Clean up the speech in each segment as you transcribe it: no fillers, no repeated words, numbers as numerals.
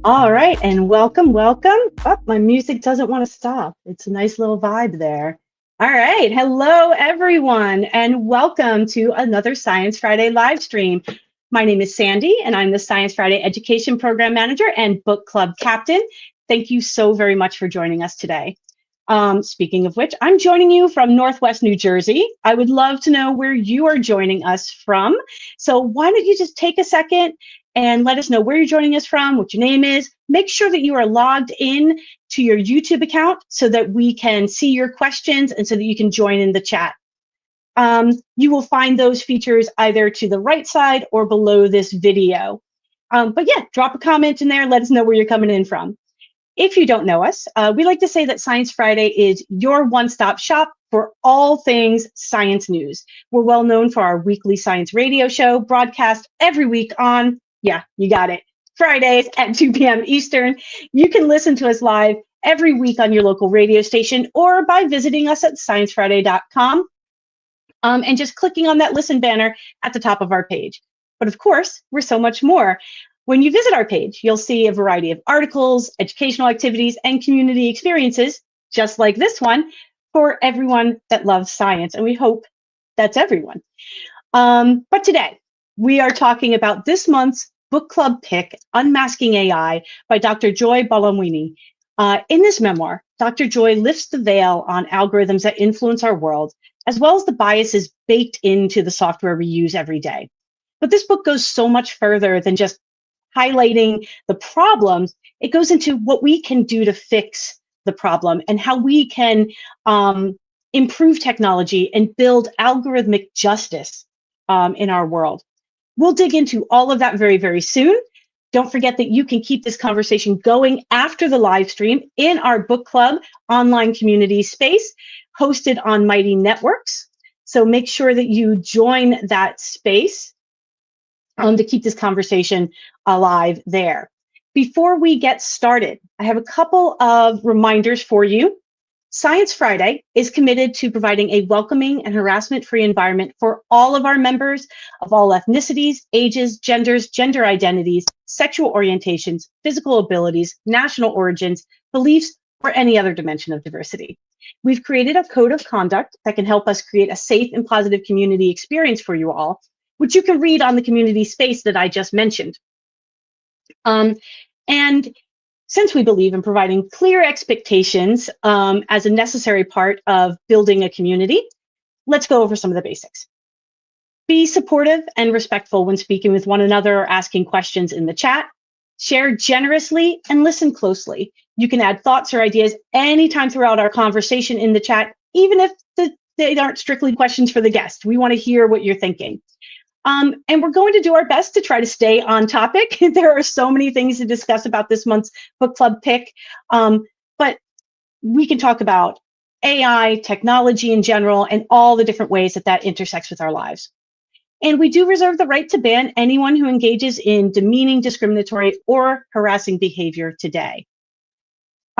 All right, and welcome, welcome. Oh, my music doesn't want to stop. It's a nice little vibe there. All right, hello everyone, and welcome to another Science Friday live stream. My name is Sandy, and I'm the Science Friday Education Program Manager and Book Club Captain. Thank you so very much for joining us today. Speaking of which, I'm joining you from Northwest New Jersey. I would love to know where you are joining us from. So why don't you just take a second and let us know where you're joining us from, what your name is. Make sure that you are logged in to your YouTube account so that we can see your questions and so that you can join in the chat. You will find those features either to the right side or below this video. But yeah, drop a comment in there. Let us know where you're coming in from. If you don't know us, we like to say that Science Friday is your one-stop shop for all things science news. We're well known for our weekly science radio show, broadcast every week on, yeah, you got it, Fridays at 2 p.m. Eastern. You can listen to us live every week on your local radio station or by visiting us at sciencefriday.com and just clicking on that listen banner at the top of our page. But of course, we're so much more. When you visit our page, you'll see a variety of articles, educational activities, and community experiences, just like this one, for everyone that loves science. And we hope that's everyone. But today, we are talking about this month's book club pick, Unmasking AI, by Dr. Joy Buolamwini. In this memoir, Dr. Joy lifts the veil on algorithms that influence our world, as well as the biases baked into the software we use every day. But this book goes so much further than just highlighting the problems. It goes into what we can do to fix the problem and how we can improve technology and build algorithmic justice in our world. We'll dig into all of that very, very soon. Don't forget that you can keep this conversation going after the live stream in our book club online community space hosted on Mighty Networks. So make sure that you join that space to keep this conversation alive there. Before we get started, I have a couple of reminders for you. Science Friday is committed to providing a welcoming and harassment-free environment for all of our members of all ethnicities, ages, genders, gender identities, sexual orientations, physical abilities, national origins, beliefs, or any other dimension of diversity. We've created a code of conduct that can help us create a safe and positive community experience for you all, which you can read on the community space that I just mentioned. And since we believe in providing clear expectations as a necessary part of building a community, let's go over some of the basics. Be supportive and respectful when speaking with one another or asking questions in the chat. Share generously and listen closely. You can add thoughts or ideas anytime throughout our conversation in the chat, even if they aren't strictly questions for the guest. We want to hear what you're thinking. And we're going to do our best to try to stay on topic. There are so many things to discuss about this month's book club pick, but we can talk about AI, technology in general, and all the different ways that that intersects with our lives. And we do reserve the right to ban anyone who engages in demeaning, discriminatory, or harassing behavior today.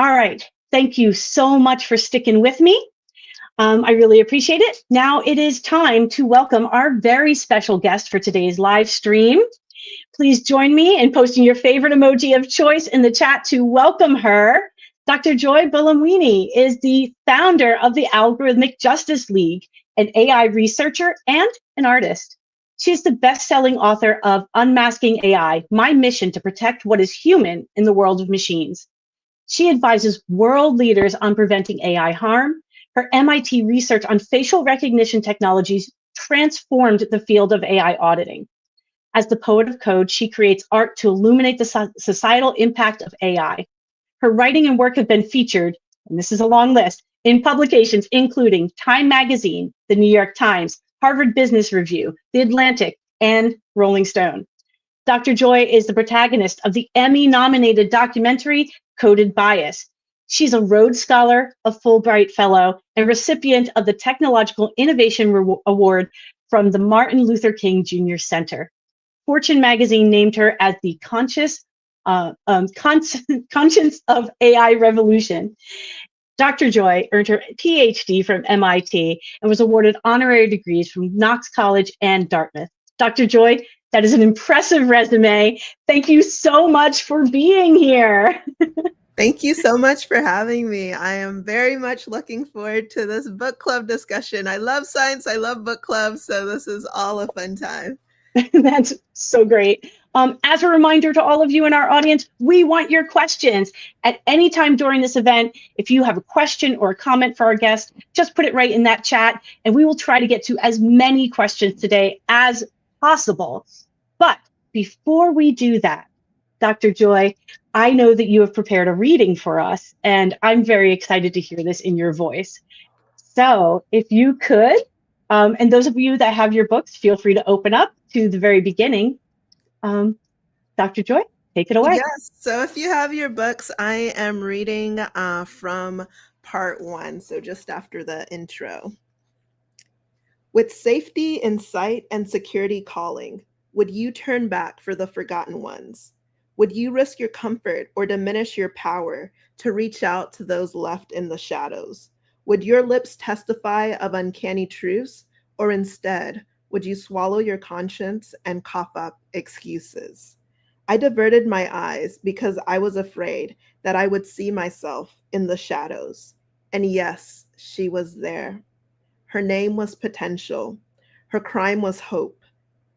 All right, thank you so much for sticking with me. I really appreciate it. Now it is time to welcome our very special guest for today's live stream. Please join me in posting your favorite emoji of choice in the chat to welcome her. Dr. Joy Buolamwini is the founder of the Algorithmic Justice League, an AI researcher and an artist. She's the best-selling author of Unmasking AI, My Mission to Protect What is Human in the World of Machines. She advises world leaders on preventing AI harm. Her MIT research on facial recognition technologies transformed the field of AI auditing. As the poet of code, she creates art to illuminate the societal impact of AI. Her writing and work have been featured, and this is a long list, in publications including Time Magazine, The New York Times, Harvard Business Review, The Atlantic, and Rolling Stone. Dr. Joy is the protagonist of the Emmy-nominated documentary Coded Bias. She's a Rhodes Scholar, a Fulbright Fellow, and recipient of the Technological Innovation Award from the Martin Luther King Jr. Center. Fortune magazine named her as the conscience of AI revolution. Dr. Joy earned her PhD from MIT and was awarded honorary degrees from Knox College and Dartmouth. Dr. Joy, That is an impressive resume. Thank you so much for being here. Thank you so much for having me. I am very much looking forward to this book club discussion. I love science, I love book clubs, so this is all a fun time. That's so great. As a reminder to all of you in our audience, we want your questions. At any time during this event, if you have a question or a comment for our guest, just put it right in that chat, and we will try to get to as many questions today as possible. But before we do that, Dr. Joy, I know that you have prepared a reading for us, and I'm very excited to hear this in your voice. So if you could, and those of you that have your books, feel free to open up to the very beginning. Dr. Joy, take it away. Yes, so if you have your books, I am reading from part 1, so just after the intro. With safety in sight and security calling, would you turn back for the forgotten ones? Would you risk your comfort or diminish your power to reach out to those left in the shadows? Would your lips testify of uncanny truths, or instead, would you swallow your conscience and cough up excuses? I diverted my eyes because I was afraid that I would see myself in the shadows. And yes, she was there. Her name was potential. Her crime was hope.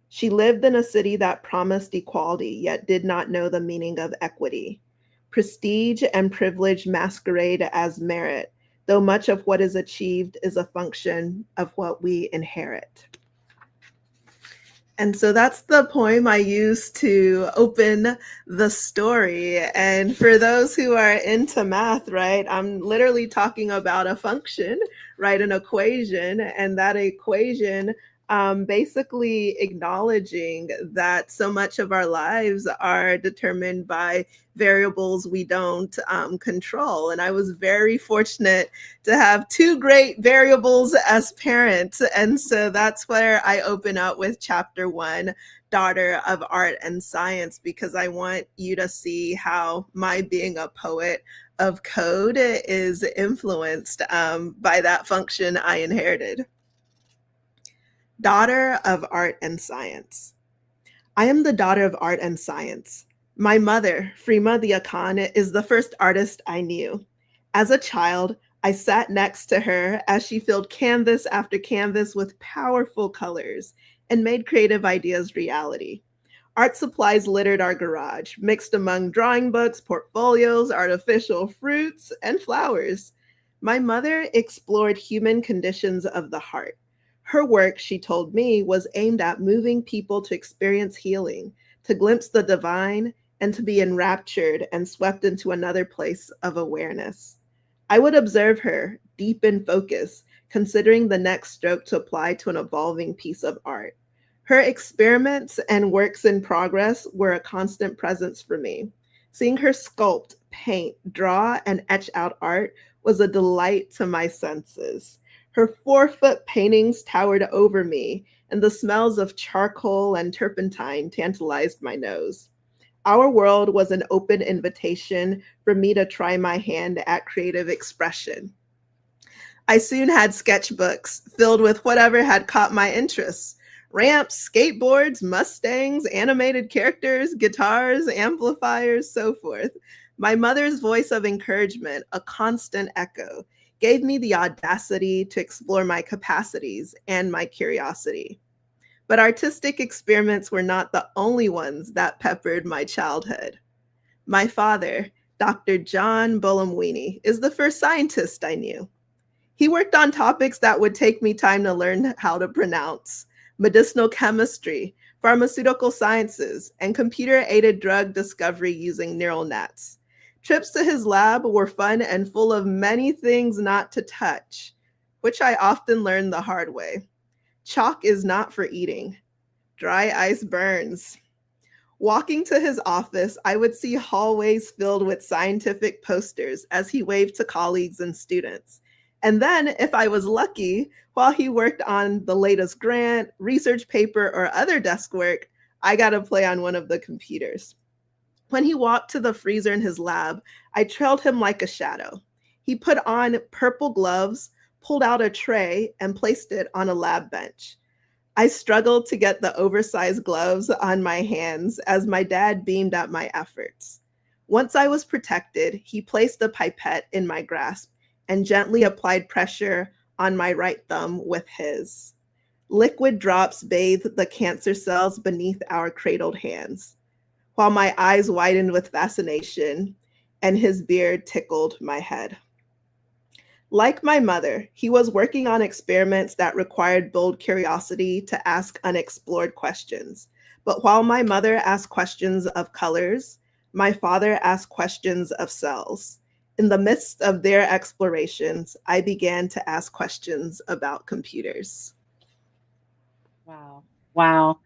She lived in a city that promised equality, yet did not know the meaning of equity. Prestige and privilege masquerade as merit, though much of what is achieved is a function of what we inherit. And so that's the poem I used to open the story. And for those who are into math, right, I'm literally talking about a function, right, an equation, and that equation basically acknowledging that so much of our lives are determined by variables we don't control. And I was very fortunate to have 2 great variables as parents. And so that's where I open up with chapter 1, Daughter of Art and Science, because I want you to see how my being a poet of code is influenced by that function I inherited. Daughter of Art and Science. I am the daughter of art and science. My mother, Frima the Akan, is the first artist I knew. As a child, I sat next to her as she filled canvas after canvas with powerful colors and made creative ideas reality. Art supplies littered our garage, mixed among drawing books, portfolios, artificial fruits, and flowers. My mother explored human conditions of the heart. Her work, she told me, was aimed at moving people to experience healing, to glimpse the divine, and to be enraptured and swept into another place of awareness. I would observe her, deep in focus, considering the next stroke to apply to an evolving piece of art. Her experiments and works in progress were a constant presence for me. Seeing her sculpt, paint, draw, and etch out art was a delight to my senses. Her 4-foot paintings towered over me, and the smells of charcoal and turpentine tantalized my nose. Our world was an open invitation for me to try my hand at creative expression. I soon had sketchbooks filled with whatever had caught my interest. Ramps, skateboards, Mustangs, animated characters, guitars, amplifiers, so forth. My mother's voice of encouragement, a constant echo, gave me the audacity to explore my capacities and my curiosity. But artistic experiments were not the only ones that peppered my childhood. My father, Dr. John Buolamwini, is the first scientist I knew. He worked on topics that would take me time to learn how to pronounce: medicinal chemistry, pharmaceutical sciences, and computer-aided drug discovery using neural nets. Trips to his lab were fun and full of many things not to touch, which I often learned the hard way. Chalk is not for eating. Dry ice burns. Walking to his office, I would see hallways filled with scientific posters as he waved to colleagues and students. And then, if I was lucky, while he worked on the latest grant, research paper, or other desk work, I got to play on one of the computers. When he walked to the freezer in his lab, I trailed him like a shadow. He put on purple gloves, pulled out a tray, and placed it on a lab bench. I struggled to get the oversized gloves on my hands as my dad beamed at my efforts. Once I was protected, he placed a pipette in my grasp and gently applied pressure on my right thumb with his. Liquid drops bathed the cancer cells beneath our cradled hands, while my eyes widened with fascination and his beard tickled my head. Like my mother, he was working on experiments that required bold curiosity to ask unexplored questions. But while my mother asked questions of colors, my father asked questions of cells. In the midst of their explorations, I began to ask questions about computers. Wow. Wow.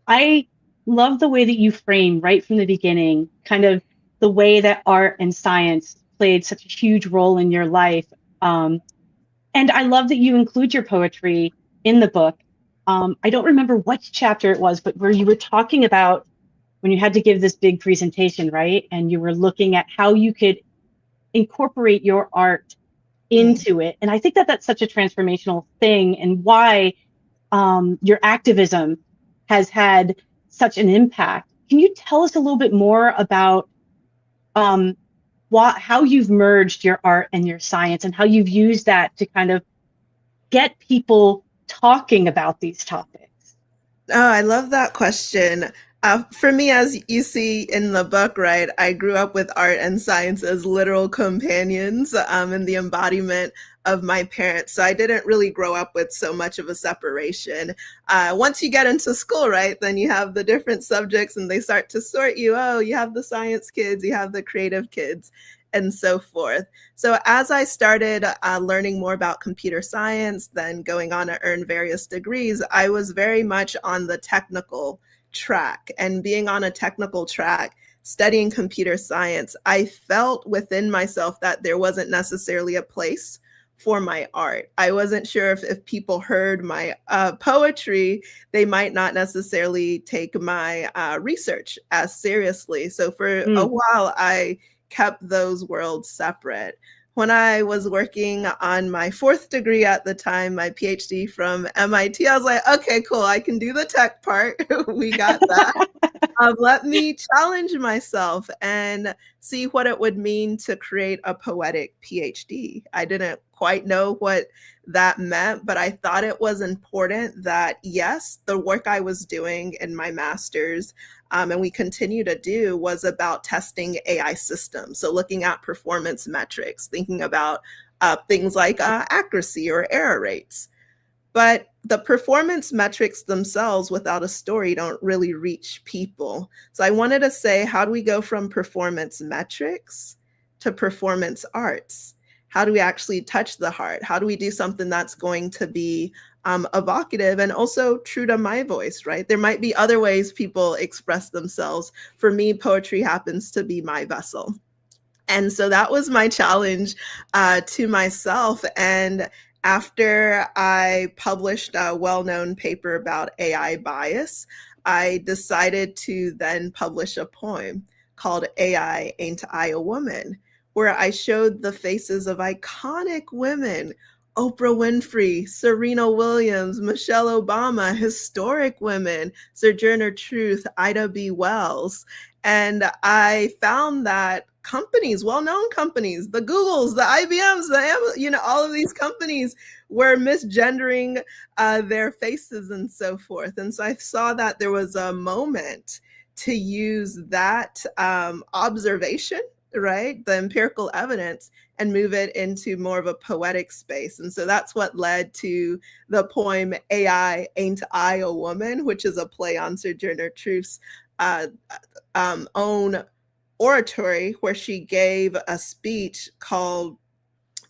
I love the way that you frame right from the beginning, kind of the way that art and science played such a huge role in your life. And I love that you include your poetry in the book. I don't remember which chapter it was, but where you were talking about when you had to give this big presentation, right? And you were looking at how you could incorporate your art Mm. into it. And I think that that's such a transformational thing, and why your activism has had such an impact. Can you tell us a little bit more about um, how you've merged your art and your science, and how you've used that to kind of get people talking about these topics? Oh, I love that question. For me, as you see in the book, right, I grew up with art and science as literal companions in the embodiment of my parents. So I didn't really grow up with so much of a separation. Once you get into school, right, then you have the different subjects and they start to sort you. Oh, you have the science kids, you have the creative kids, and so forth. So as I started learning more about computer science, then going on to earn various degrees, I was very much on the technical track. And being on a technical track, studying computer science, I felt within myself that there wasn't necessarily a place for my art. I wasn't sure if people heard my poetry, they might not necessarily take my research as seriously. So for a Mm. while, I kept those worlds separate. When I was working on my fourth degree at the time, my PhD from MIT, I was like, okay, cool, I can do the tech part. We got that. Let me challenge myself and see what it would mean to create a poetic PhD. I didn't quite know what that meant, but I thought it was important that, yes, the work I was doing in my master's and we continue to do was about testing AI systems. So looking at performance metrics, thinking about things like accuracy or error rates. But the performance metrics themselves without a story don't really reach people. So I wanted to say, how do we go from performance metrics to performance arts? How do we actually touch the heart? How do we do something that's going to be evocative and also true to my voice, right? There might be other ways people express themselves. For me, poetry happens to be my vessel. And so that was my challenge to myself. And after I published a well-known paper about AI bias, I decided to then publish a poem called AI Ain't I a Woman, where I showed the faces of iconic women, Oprah Winfrey, Serena Williams, Michelle Obama, historic women, Sojourner Truth, Ida B. Wells. And I found that companies, well-known companies, the Googles, the IBMs, all of these companies were misgendering their faces and so forth. And so I saw that there was a moment to use that observation, right, the empirical evidence, and move it into more of a poetic space. And so that's what led to the poem AI Ain't I a Woman, which is a play on Sojourner Truth's own oratory, where she gave a speech called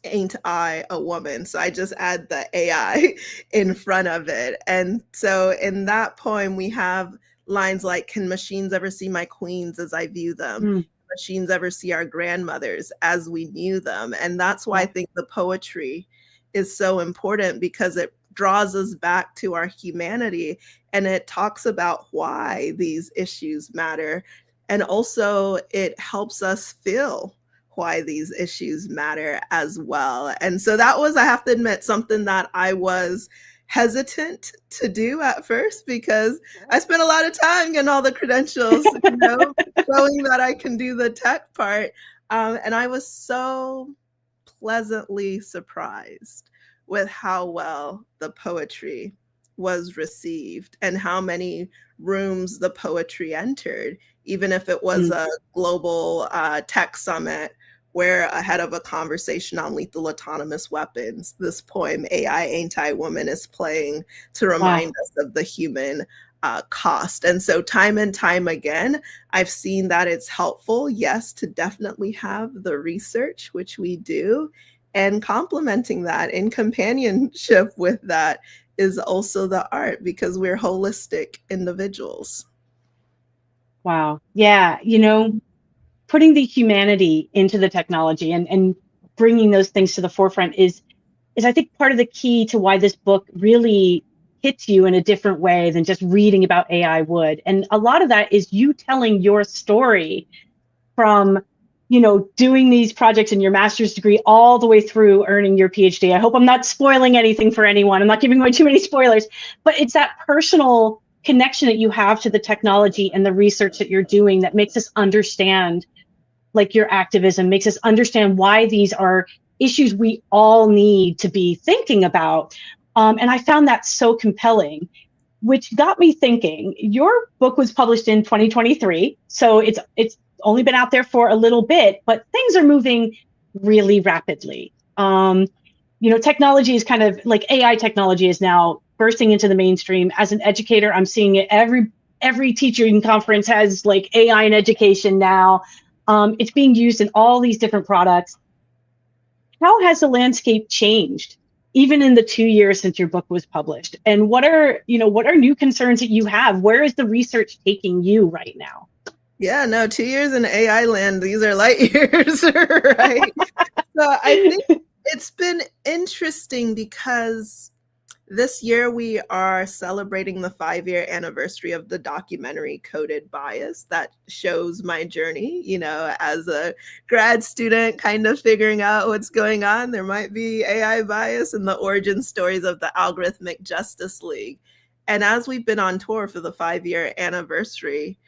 Ain't I a Woman? So I just add the AI in front of it. And so in that poem, we have lines like, can machines ever see my queens as I view them? Mm. Machines ever see our grandmothers as we knew them? And that's why I Yeah. think the poetry is so important, because it draws us back to our humanity and it talks about why these issues matter. And also it helps us feel why these issues matter as well. And so that was, I have to admit, something that I was hesitant to do at first because I spent a lot of time getting all the credentials, showing that I can do the tech part. And I was so pleasantly surprised with how well the poetry was received and how many rooms the poetry entered, even if it was a global tech summit where ahead of a conversation on lethal autonomous weapons, this poem, AI Anti-Woman, is playing to remind us of the human cost. And so time and time again, I've seen that it's helpful, yes, to definitely have the research, which we do, and complementing that in companionship with that is also the art, because we're holistic individuals. Wow. Yeah. Putting the humanity into the technology and bringing those things to the forefront is I think part of the key to why this book really hits you in a different way than just reading about AI would. And a lot of that is you telling your story from, doing these projects in your master's degree all the way through earning your PhD. I hope I'm not spoiling anything for anyone. I'm not giving away too many spoilers, but it's that personal connection that you have to the technology and the research that you're doing that makes us understand, like, your activism, makes us understand why these are issues we all need to be thinking about. And I found that so compelling, which got me thinking. Your book was published in 2023, so it's only been out there for a little bit, but things are moving really rapidly. Technology is kind of like AI technology is now bursting into the mainstream. As an educator, I'm seeing it every teaching conference has like AI in education now. It's being used in all these different products. How has the landscape changed, even in the 2 years since your book was published? And what are new concerns that you have? Where is the research taking you right now? Yeah, no, 2 years in AI land, these are light years, right? So I think it's been interesting because this year we are celebrating the 5-year anniversary of the documentary Coded Bias that shows my journey, as a grad student kind of figuring out what's going on. There might be AI bias and the origin stories of the Algorithmic Justice League. And as we've been on tour for the 5-year anniversary,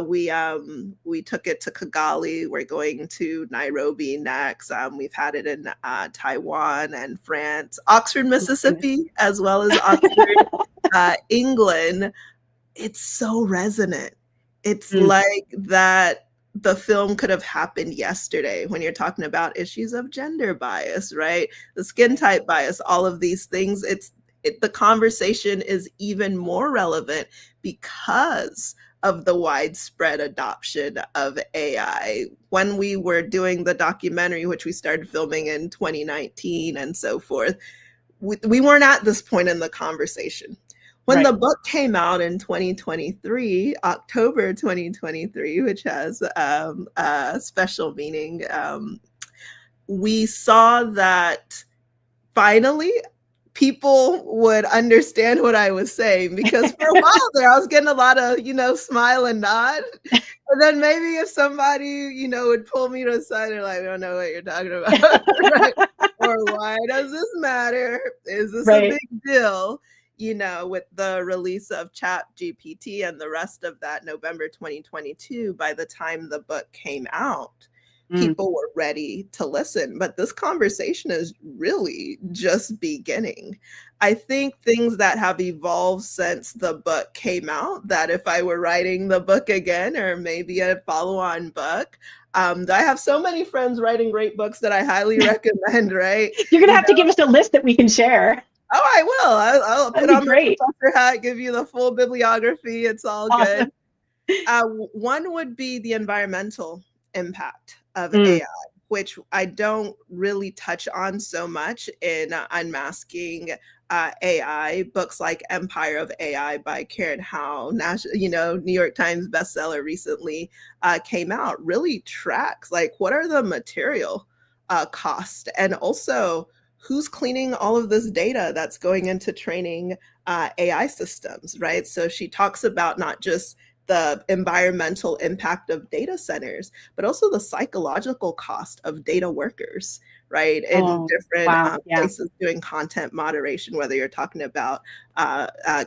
we took it to Kigali. We're going to Nairobi next. We've had it in Taiwan and France, Oxford, Mississippi, as well as Oxford, England. It's so resonant. It's like that the film could have happened yesterday when you're talking about issues of gender bias, right? The skin type bias, all of these things. The conversation is even more relevant because of the widespread adoption of AI. When we were doing the documentary, which we started filming in 2019 and so forth, we weren't at this point in the conversation. When the book came out in 2023, October 2023, which has a special meaning, we saw that finally people would understand what I was saying, because for a while there, I was getting a lot of, smile and nod. And then maybe if somebody, would pull me to the side, they're like, I don't know what you're talking about. Right? Or why does this matter? Is this a big deal? With the release of ChatGPT and the rest of that, November 2022, by the time the book came out, people were ready to listen. But this conversation is really just beginning. I think things that have evolved since the book came out, that if I were writing the book again, or maybe a follow-on book, I have so many friends writing great books that I highly recommend, right? You're going to have to give us a list that we can share. Oh, I will. I'll put on my professor hat, give you the full bibliography. It's all good. One would be the environmental impact of AI, which I don't really touch on so much in Unmasking AI. Books like Empire of AI by Karen Howe, New York Times bestseller recently came out, really tracks like what are the material costs, and also who's cleaning all of this data that's going into training AI systems, right? So she talks about not just the environmental impact of data centers, but also the psychological cost of data workers, right? In Oh, different wow. Yeah. places doing content moderation, whether you're talking about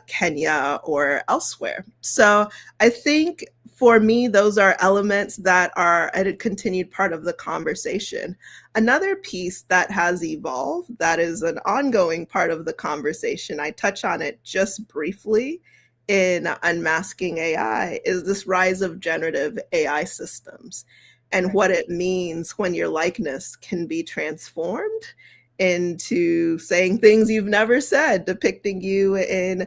Kenya or elsewhere. So I think for me, those are elements that are a continued part of the conversation. Another piece that has evolved, that is an ongoing part of the conversation, I touch on it just briefly in Unmasking AI, is this rise of generative AI systems and Right. what it means when your likeness can be transformed into saying things you've never said, depicting you in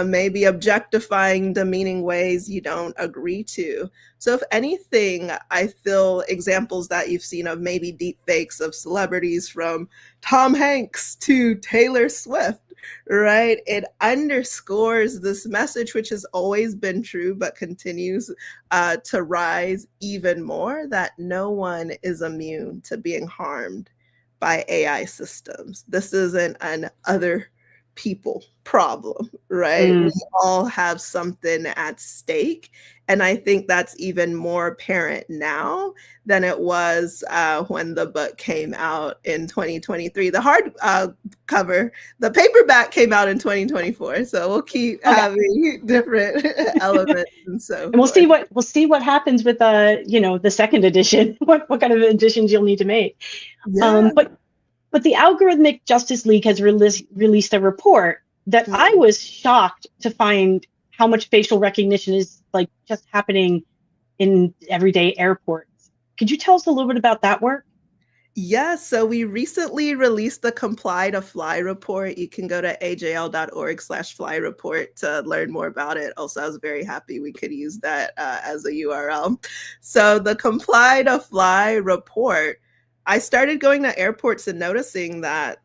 maybe objectifying, demeaning ways you don't agree to. So, if anything, I feel examples that you've seen of maybe deep fakes of celebrities from Tom Hanks to Taylor Swift, right? It underscores this message, which has always been true but continues to rise even more, that no one is immune to being harmed by AI systems. This isn't an other people problem, right? We Mm. all have something at stake. And I think that's even more apparent now than it was when the book came out in 2023. The hard cover, the paperback came out in 2024. So we'll keep Okay. having different elements and so And forth. we'll see what happens with the second edition. What kind of additions you'll need to make. Yeah. But the Algorithmic Justice League has released a report that I Mm. was shocked to find how much facial recognition is like just happening in everyday airports. Could you tell us a little bit about that work? Yes, so we recently released the Comply to Fly report. You can go to ajl.org/fly report to learn more about it. Also, I was very happy we could use that as a URL. So, the Comply to Fly report, I started going to airports and noticing that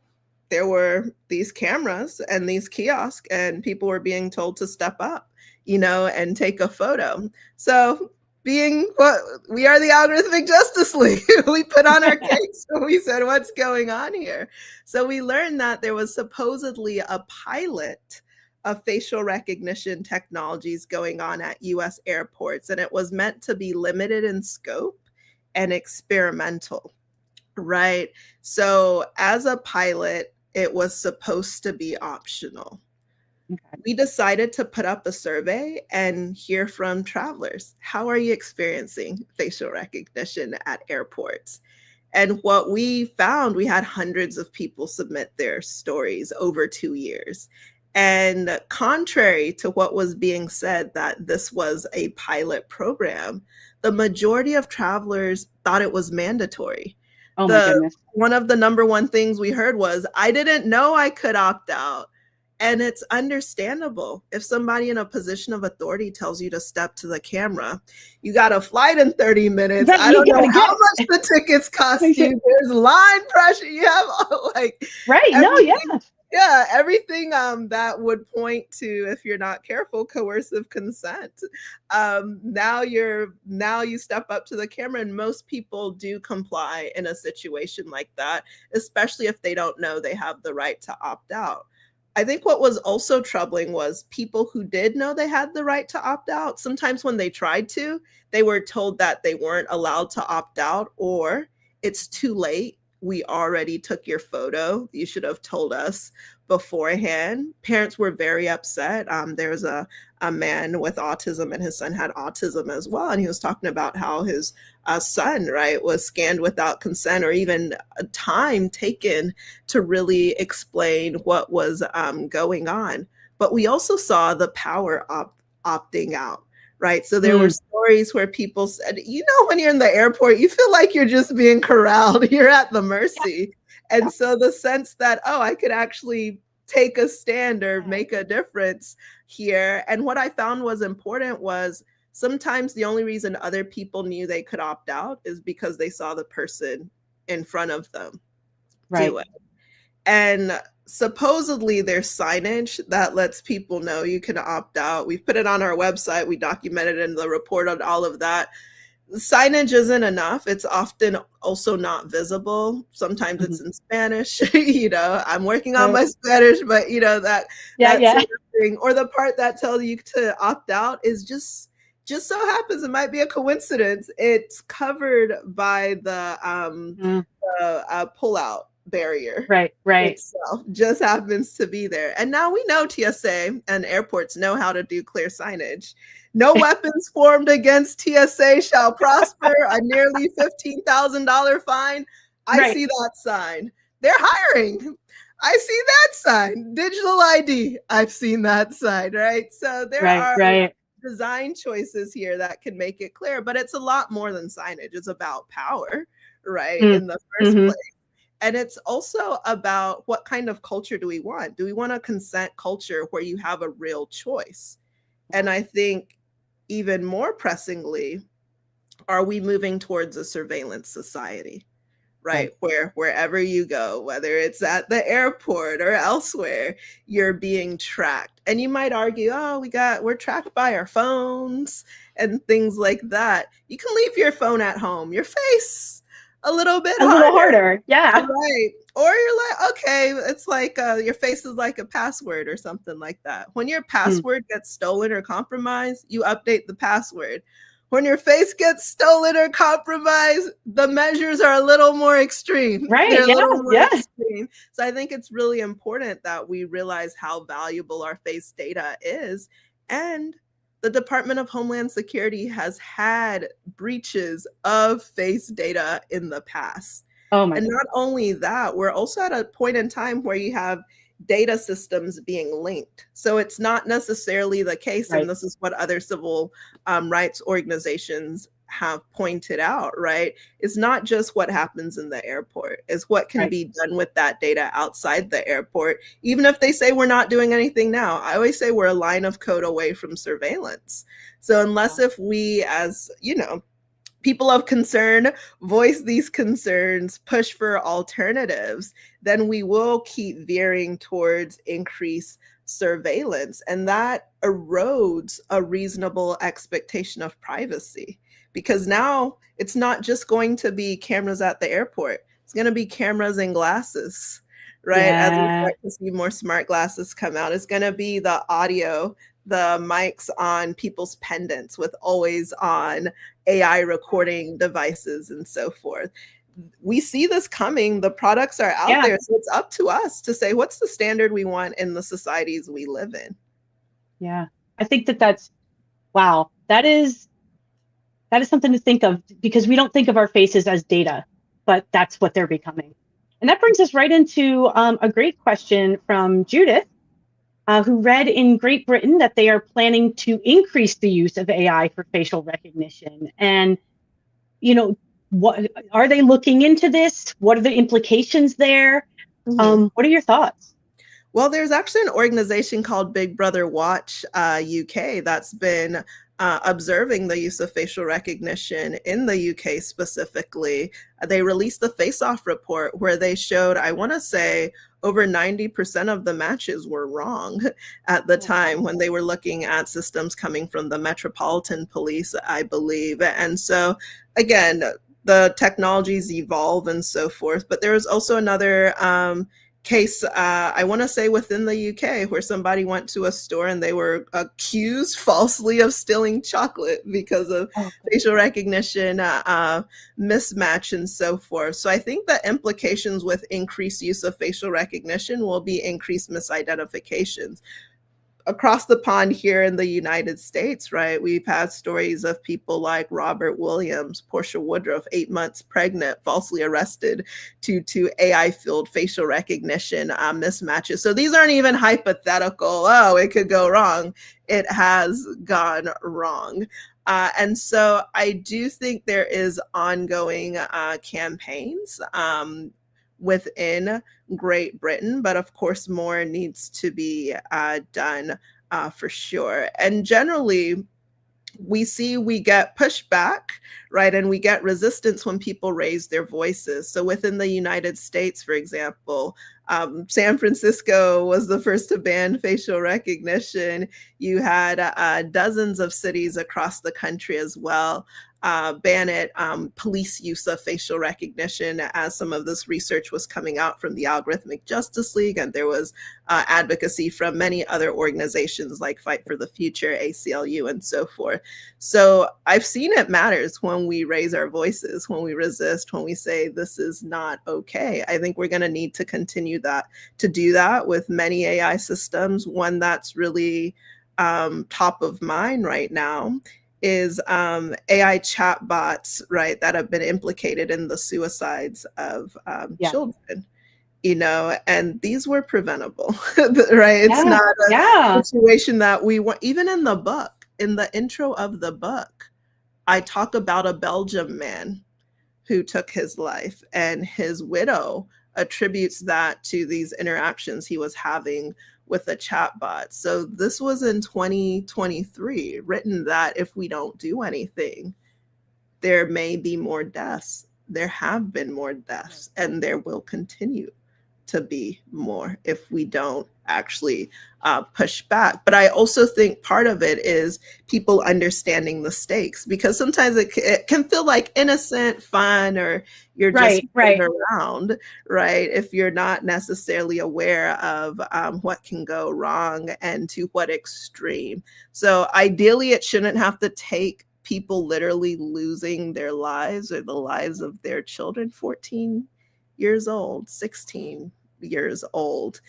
there were these cameras and these kiosks, and people were being told to step up, and take a photo. So, being what we are, the Algorithmic Justice League, we put on our case. We said, what's going on here? So we learned that there was supposedly a pilot of facial recognition technologies going on at US airports, and it was meant to be limited in scope and experimental, right? So as a pilot, it was supposed to be optional. Okay. We decided to put up a survey and hear from travelers. How are you experiencing facial recognition at airports? And what we found, we had hundreds of people submit their stories over 2 years. And contrary to what was being said, that this was a pilot program, the majority of travelers thought it was mandatory. Oh my The goodness. One of the number one things we heard was, I didn't know I could opt out. And it's understandable. If somebody in a position of authority tells you to step to the camera, you got a flight in 30 minutes. I You don't know gotta how get much the tickets cost you. There's line pressure. You have like right. No, yeah. everything. Yeah, everything that would point to, if you're not careful, coercive consent. Now you step up to the camera, and most people do comply in a situation like that, especially if they don't know they have the right to opt out. I think what was also troubling was people who did know they had the right to opt out. Sometimes when they tried to, they were told that they weren't allowed to opt out, or it's too late. We already took your photo. You should have told us beforehand. Parents were very upset. There was a man with autism, and his son had autism as well. And he was talking about how his son, right, was scanned without consent, or even time taken to really explain what was going on. But we also saw the power opting out, right? So there were Mm, stories where people said, when you're in the airport, you feel like you're just being corralled, you're at the mercy. yeah. And so the sense that, oh, I could actually take a stand or make a difference here. And what I found was important was, sometimes the only reason other people knew they could opt out is because they saw the person in front of them Right. do it. And supposedly there's signage that lets people know you can opt out. We've put it on our website. We documented in the report on all of that. Signage isn't enough. It's often also not visible. Sometimes Hmm. it's in Spanish. I'm working on Right. my Spanish, but Yeah. that Yeah. sort of thing. Or the part that tells you to opt out is just just so happens, it might be a coincidence, it's covered by the pull-out barrier Right. itself, just happens to be there. And now we know TSA and airports know how to do clear signage. No weapons formed against TSA shall prosper. A nearly $15,000 fine. I Right. see that sign. They're hiring. I see that sign. Digital ID. I've seen that sign, right? So there are Right. design choices here that can make it clear, but it's a lot more than signage. It's about power, right? In the first Mm-hmm. place. And it's also about what kind of culture do we want? Do we want a consent culture where you have a real choice? And I think even more pressingly, are we moving towards a surveillance society? Right, Right. where wherever you go, whether it's at the airport or elsewhere, you're being tracked. And you might argue, oh, we're tracked by our phones and things like that. You can leave your phone at home, your face a little bit A little harder. harder. Yeah. Right. Or you're like, okay, it's like your face is like a password or something like that. When your password gets stolen or compromised, you update the password. When your face gets stolen or compromised, the measures are a little more extreme. Right. They're a Yeah. little more Yeah. extreme. So I think it's really important that we realize how valuable our face data is. And the Department of Homeland Security has had breaches of face data in the past. Oh my And God. not only that, we're also at a point in time where you have data systems being linked. So it's not necessarily the case, and Right. this is what other civil rights organizations have pointed out, right? It's not just what happens in the airport, it's what can Right. be done with that data outside the airport, even if they say we're not doing anything now. I always say we're a line of code away from surveillance. So unless if we, as people of concern, voice these concerns, push for alternatives, then we will keep veering towards increased surveillance. And that erodes a reasonable expectation of privacy. Because now it's not just going to be cameras at the airport, it's going to be cameras and glasses, right? As we Yeah. start to see more smart glasses come out, it's going to be the audio, the mics on people's pendants with always on AI recording devices and so forth. We see this coming. The products are out Yeah. there. So it's up to us to say, what's the standard we want in the societies we live in? Yeah. I think that's wow. That is something to think of, because we don't think of our faces as data, but that's what they're becoming. And that brings us right into a great question from Judith, who read in Great Britain that they are planning to increase the use of AI for facial recognition. And, what are they looking into this? What are the implications there? Mhm. What are your thoughts? Well, there's actually an organization called Big Brother Watch UK that's been observing the use of facial recognition in the UK specifically. They released the Face Off report where they showed, I want to say, over 90% of the matches were wrong at the time when they were looking at systems coming from the Metropolitan Police, I believe. And so, again, the technologies evolve and so forth. But there was also another case, I want to say within the UK, where somebody went to a store and they were accused falsely of stealing chocolate because of Oh, facial recognition mismatch and so forth. So I think the implications with increased use of facial recognition will be increased misidentifications. Across the pond here in the United States, right, we've had stories of people like Robert Williams, Portia Woodruff, 8 months pregnant, falsely arrested due to AI-fueled facial recognition mismatches. So these aren't even hypothetical, oh, it could go wrong. It has gone wrong. And so I do think there is ongoing campaigns within Great Britain, but of course, more needs to be done for sure. And generally, we get pushback, right? And we get resistance when people raise their voices. So within the United States, for example, San Francisco was the first to ban facial recognition. You had dozens of cities across the country as well. ban it, police use of facial recognition, as some of this research was coming out from the Algorithmic Justice League, and there was advocacy from many other organizations like Fight for the Future, ACLU, and so forth. So I've seen it matters when we raise our voices, when we resist, when we say this is not okay. I think we're going to need to continue to do that with many AI systems. One that's really top of mind right now is AI chatbots, right, that have been implicated in the suicides of children, and these were preventable, right? It's not a situation that we want. Even in the book, in the intro of the book, I talk about a Belgian man who took his life, and his widow attributes that to these interactions he was having with a chatbot. So this was in 2023, written that if we don't do anything, there may be more deaths. There have been more deaths, and there will continue to be more if we don't actually push back. But I also think part of it is people understanding the stakes, because sometimes it can feel like innocent fun, or you're just around, right? If you're not necessarily aware of what can go wrong and to what extreme. So ideally, it shouldn't have to take people literally losing their lives or the lives of their children, 14 years old, 16 years old,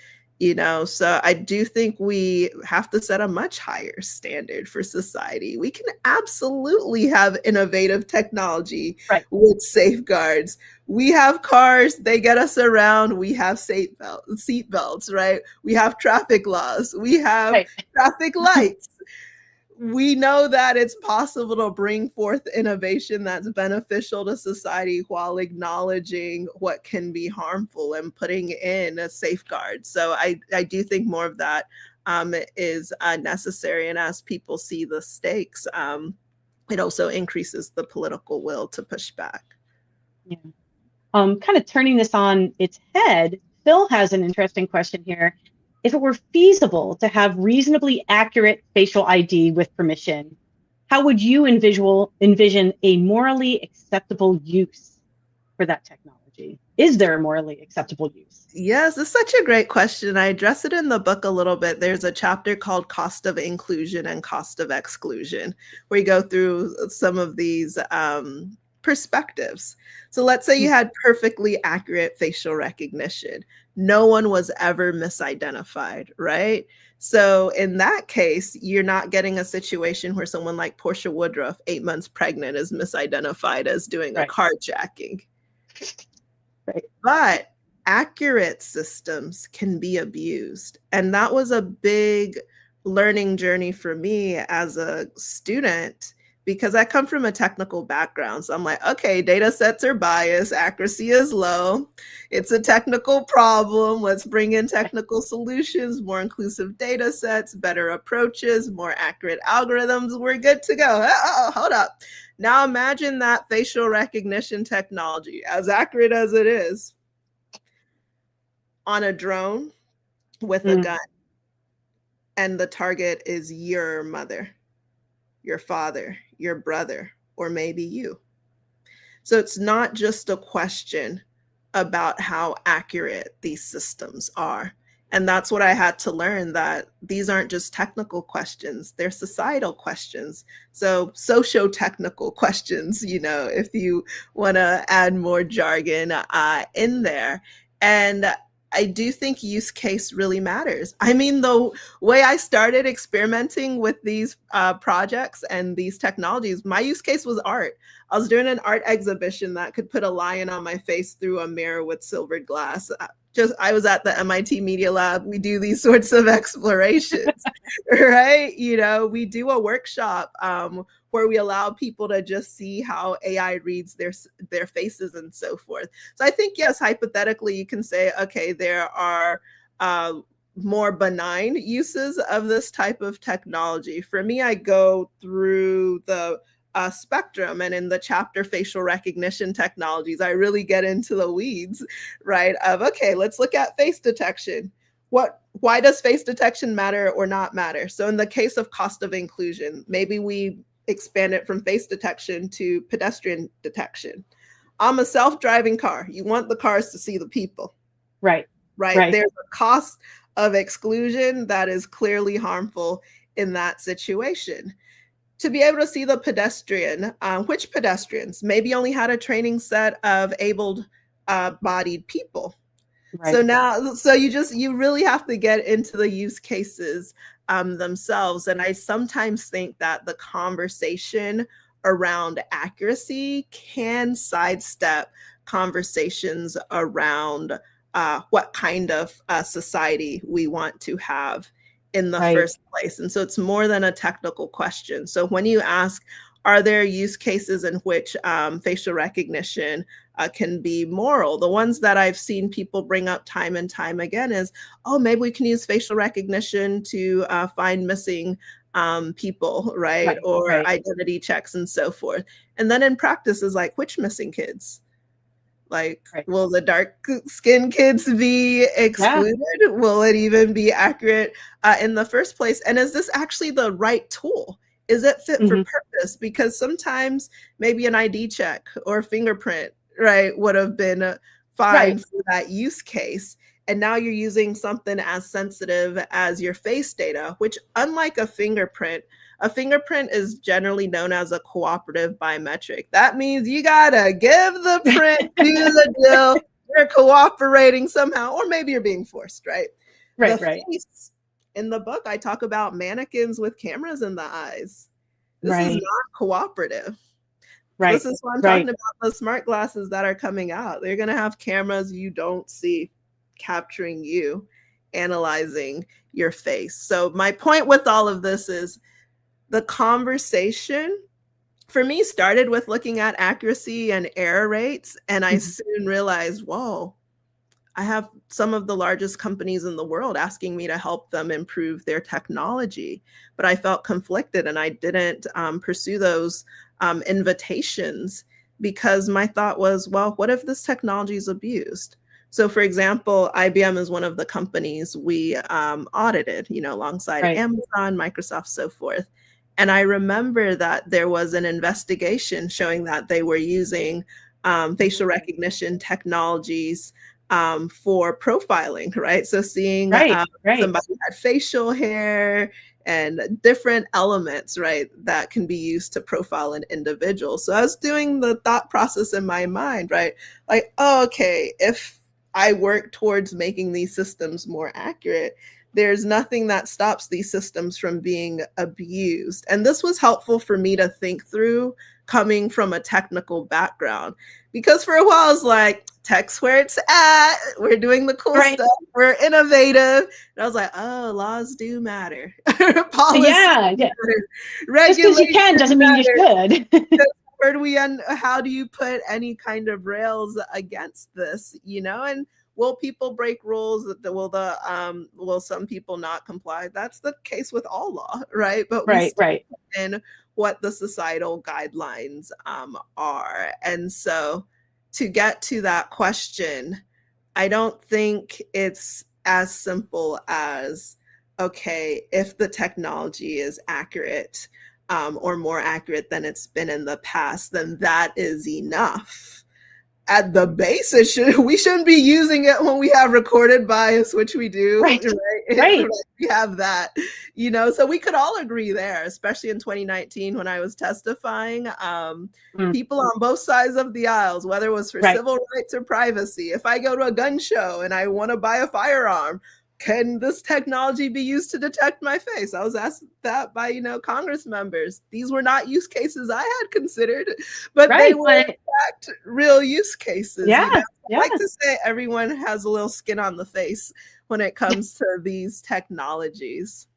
so I do think we have to set a much higher standard for society. We can absolutely have innovative technology with safeguards. We have cars, they get us around. We have seat belts, right? We have traffic laws. We have traffic lights. We know that it's possible to bring forth innovation that's beneficial to society while acknowledging what can be harmful and putting in a safeguard. So I do think more of that is necessary. And as people see the stakes, it also increases the political will to push back. Yeah. Kind of turning this on its head, Phil has an interesting question here. If it were feasible to have reasonably accurate facial ID with permission, how would you envision a morally acceptable use for that technology? Is there a morally acceptable use? Yes, it's such a great question. I address it in the book a little bit. There's a chapter called Cost of Inclusion and Cost of Exclusion, where you go through some of these perspectives. So let's say you had perfectly accurate facial recognition. No one was ever misidentified, right? So in that case, you're not getting a situation where someone like Portia Woodruff, 8 months pregnant, is misidentified as doing a carjacking. But accurate systems can be abused. And that was a big learning journey for me as a student, because I come from a technical background. So I'm like, okay, data sets are biased, accuracy is low. It's a technical problem. Let's bring in technical solutions, more inclusive data sets, better approaches, more accurate algorithms. We're good to go. Hold up. Now imagine that facial recognition technology, as accurate as it is, on a drone with a gun, and the target is your mother, your father, your brother, or maybe you. So it's not just a question about how accurate these systems are. And that's what I had to learn, that these aren't just technical questions, they're societal questions. So socio-technical questions, if you want to add more jargon in there. And I do think use case really matters. I mean, the way I started experimenting with these projects and these technologies, my use case was art. I was doing an art exhibition that could put a lion on my face through a mirror with silvered glass. I was at the MIT Media Lab. We do these sorts of explorations, right? We do a workshop where we allow people to just see how AI reads their faces and so forth. So I think, yes, hypothetically, you can say, okay, there are more benign uses of this type of technology. For me, I go through the spectrum, and in the chapter facial recognition technologies, I really get into the weeds, right? Of, okay, let's look at face detection. Why does face detection matter or not matter? So in the case of cost of inclusion, maybe we expand it from face detection to pedestrian detection. I'm a self-driving car. You want the cars to see the people. Right. Right. There's a cost of exclusion that is clearly harmful in that situation. To be able to see the pedestrian, which pedestrians maybe only had a training set of able-bodied people. Right. So now, so you really have to get into the use cases themselves. And I sometimes think that the conversation around accuracy can sidestep conversations around what kind of society we want to have in the first place. And so it's more than a technical question. So when you ask, are there use cases in which facial recognition can be moral? The ones that I've seen people bring up time and time again is, oh, maybe we can use facial recognition to find missing people, right? Or identity checks and so forth. And then in practice is like, which missing kids? Like, will the dark skinned kids be excluded? Yeah. Will it even be accurate in the first place? And is this actually the right tool? Is it fit for purpose? Because sometimes maybe an ID check or fingerprint, right, would have been fine for that use case. And now you're using something as sensitive as your face data, which, unlike a fingerprint is generally known as a cooperative biometric. That means you gotta give the print, do the deal, you're cooperating somehow, or maybe you're being forced, right? Face, in the book, I talk about mannequins with cameras in the eyes. This is not cooperative. This is what I'm talking about, the smart glasses that are coming out. They're gonna have cameras you don't see capturing you, analyzing your face. So my point with all of this is the conversation for me started with looking at accuracy and error rates. And I soon realized, whoa, I have some of the largest companies in the world asking me to help them improve their technology. But I felt conflicted and I didn't pursue those invitations because my thought was, well, what if this technology is abused? So for example, IBM is one of the companies we audited, alongside Amazon, Microsoft, so forth. And I remember that there was an investigation showing that they were using facial recognition technologies for profiling, right? So seeing somebody had facial hair and different elements, right, that can be used to profile an individual. So I was doing the thought process in my mind, right? Like, oh, okay, if I work towards making these systems more accurate, there's nothing that stops these systems from being abused. And this was helpful for me to think through coming from a technical background, because for a while I was like, tech's where it's at. We're doing the cool stuff. We're innovative. And I was like, oh, laws do matter. Policy matter. Just because you can doesn't mean you should. Where do we how do you put any kind of rails against this, and will people break rules? Will some people not comply? That's the case with all law, right? But we put in what the societal guidelines are. And so to get to that question, I don't think it's as simple as, okay, if the technology is accurate or more accurate than it's been in the past, then that is enough. At the base, we shouldn't be using it when we have recorded bias, which we do. Right. We have that, so we could all agree there, especially in 2019 when I was testifying. People on both sides of the aisles, whether it was for civil rights or privacy, if I go to a gun show and I want to buy a firearm, can this technology be used to detect my face? I was asked that by, Congress members. These were not use cases I had considered, but they were in fact real use cases. I like to say everyone has a little skin on the face when it comes to these technologies.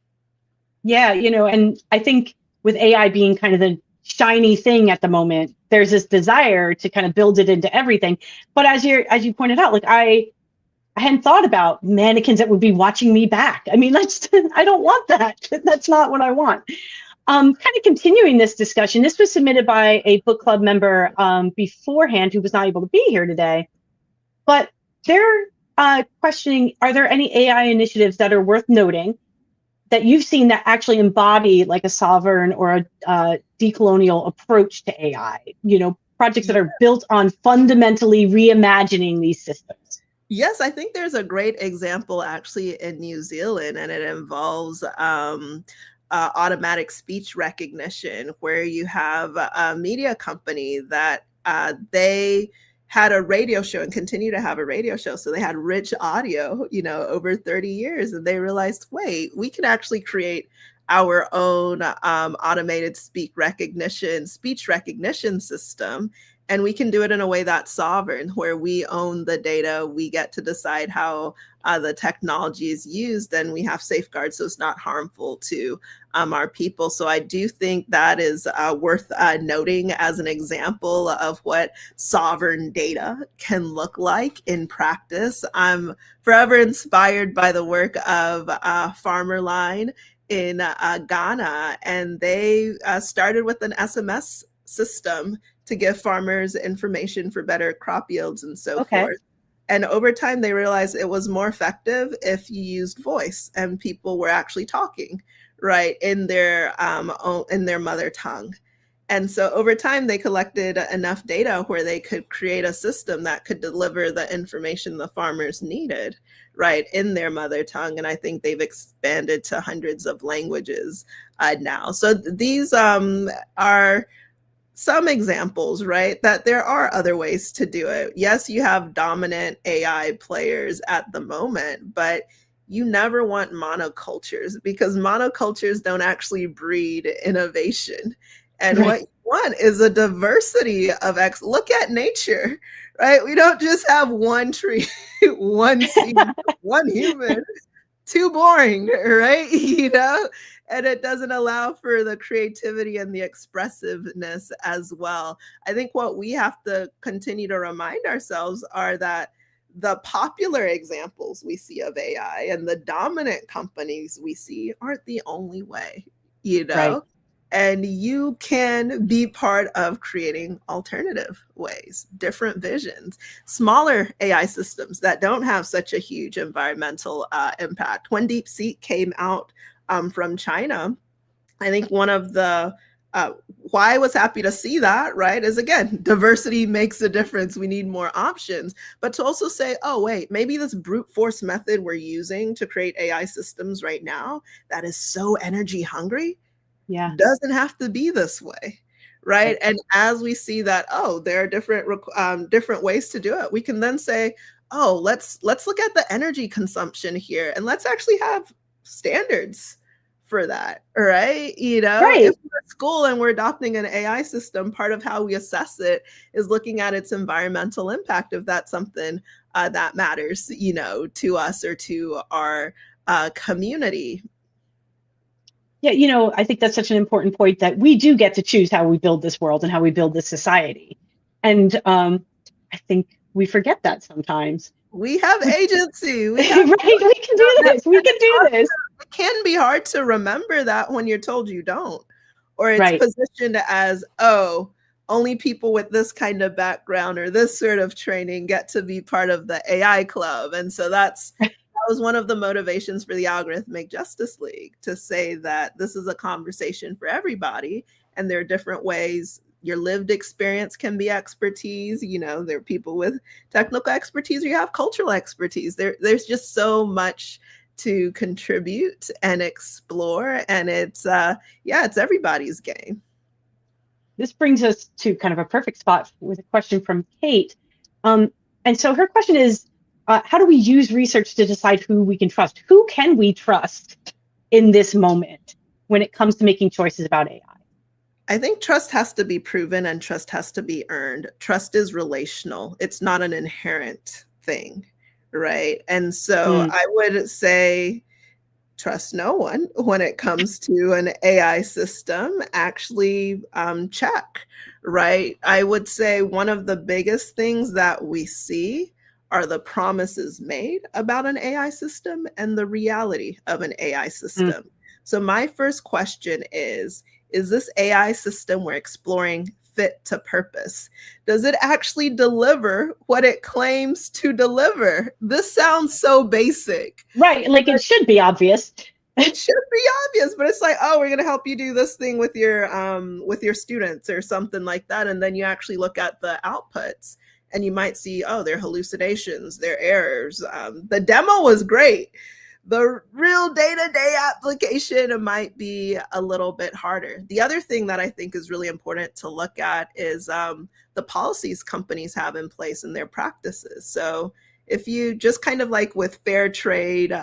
Yeah, and I think with AI being kind of the shiny thing at the moment, there's this desire to kind of build it into everything. But as you pointed out, like I hadn't thought about mannequins that would be watching me back. I mean, I don't want that. That's not what I want. Kind of continuing this discussion, this was submitted by a book club member beforehand who was not able to be here today. But they're questioning, are there any AI initiatives that are worth noting that you've seen that actually embody like a sovereign or a decolonial approach to AI, projects that are built on fundamentally reimagining these systems. Yes, I think there's a great example actually in New Zealand, and it involves automatic speech recognition, where you have a media company that they had a radio show and continue to have a radio show. So they had rich audio, over 30 years, and they realized, wait, we can actually create our own automated speech recognition system. And we can do it in a way that's sovereign, where we own the data, we get to decide how the technology is used, and we have safeguards so it's not harmful to our people. So I do think that is worth noting as an example of what sovereign data can look like in practice. I'm forever inspired by the work of Farmer Line in Ghana, and they started with an SMS system to give farmers information for better crop yields and so forth. And over time, they realized it was more effective if you used voice and people were actually talking, right, in their mother tongue. And so over time, they collected enough data where they could create a system that could deliver the information the farmers needed, right, in their mother tongue. And I think they've expanded to hundreds of languages now. So these are some examples, right, that there are other ways to do it. Yes, you have dominant AI players at the moment, but you never want monocultures, because monocultures don't actually breed innovation. And what you want is a diversity of look at nature, right? We don't just have one tree, one seed, one human. Too boring, right? And it doesn't allow for the creativity and the expressiveness as well. I think what we have to continue to remind ourselves are that the popular examples we see of AI and the dominant companies we see aren't the only way, Right. And you can be part of creating alternative ways, different visions, smaller AI systems that don't have such a huge environmental impact. When DeepSeek came out from China, I think one of the why I was happy to see that, right, is again, diversity makes a difference. We need more options, but to also say, oh, wait, maybe this brute force method we're using to create AI systems right now that is so energy hungry, doesn't have to be this way, right? And as we see that, oh, there are different ways to do it, we can then say, oh, let's look at the energy consumption here, and let's actually have standards for that, right? If we're at school and we're adopting an AI system, part of how we assess it is looking at its environmental impact, if that's something that matters, to us or to our community. Yeah, I think that's such an important point, that we do get to choose how we build this world and how we build this society. And I think we forget that sometimes. We have agency. We can do this. We can do this. It can be hard to remember that when you're told you don't, or it's positioned as, oh, only people with this kind of background or this sort of training get to be part of the AI club. And so that was one of the motivations for the Algorithmic Justice League, to say that this is a conversation for everybody, and there are different ways. Your lived experience can be expertise. There are people with technical expertise, or you have cultural expertise. There's just so much to contribute and explore, and it's everybody's game. This brings us to kind of a perfect spot with a question from Kate. And so her question is, how do we use research to decide who we can trust? Who can we trust in this moment when it comes to making choices about AI? I think trust has to be proven and trust has to be earned. Trust is relational. It's not an inherent thing, right? And so I would say trust no one when it comes to an AI system. Actually check, right? I would say one of the biggest things that we see are the promises made about an AI system and the reality of an AI system. So my first question is this AI system we're exploring fit to purpose? Does it actually deliver what it claims to deliver? This sounds so basic. Right, like it should be obvious. it should be obvious, but it's like, oh, we're going to help you do this thing with your students or something like that. And then you actually look at the outputs and you might see, oh, their hallucinations, their errors. The demo was great. The real day-to-day application might be a little bit harder. The other thing that I think is really important to look at is the policies companies have in place in their practices. So if you just kind of like with fair trade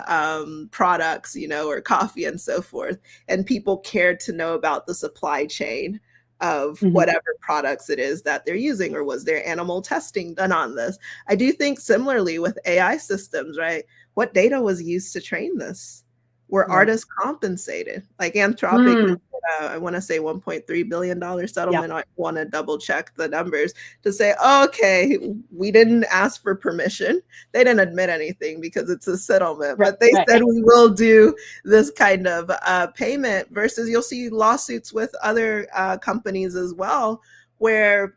products, or coffee and so forth, and people cared to know about the supply chain of whatever products it is that they're using, or was there animal testing done on this? I do think similarly with AI systems, right? What data was used to train this? Were artists compensated? Like Anthropic, I want to say $1.3 billion settlement. I want to double check the numbers to say, oh, okay, we didn't ask for permission. They didn't admit anything because it's a settlement, but they said we will do this kind of payment, versus you'll see lawsuits with other companies as well, where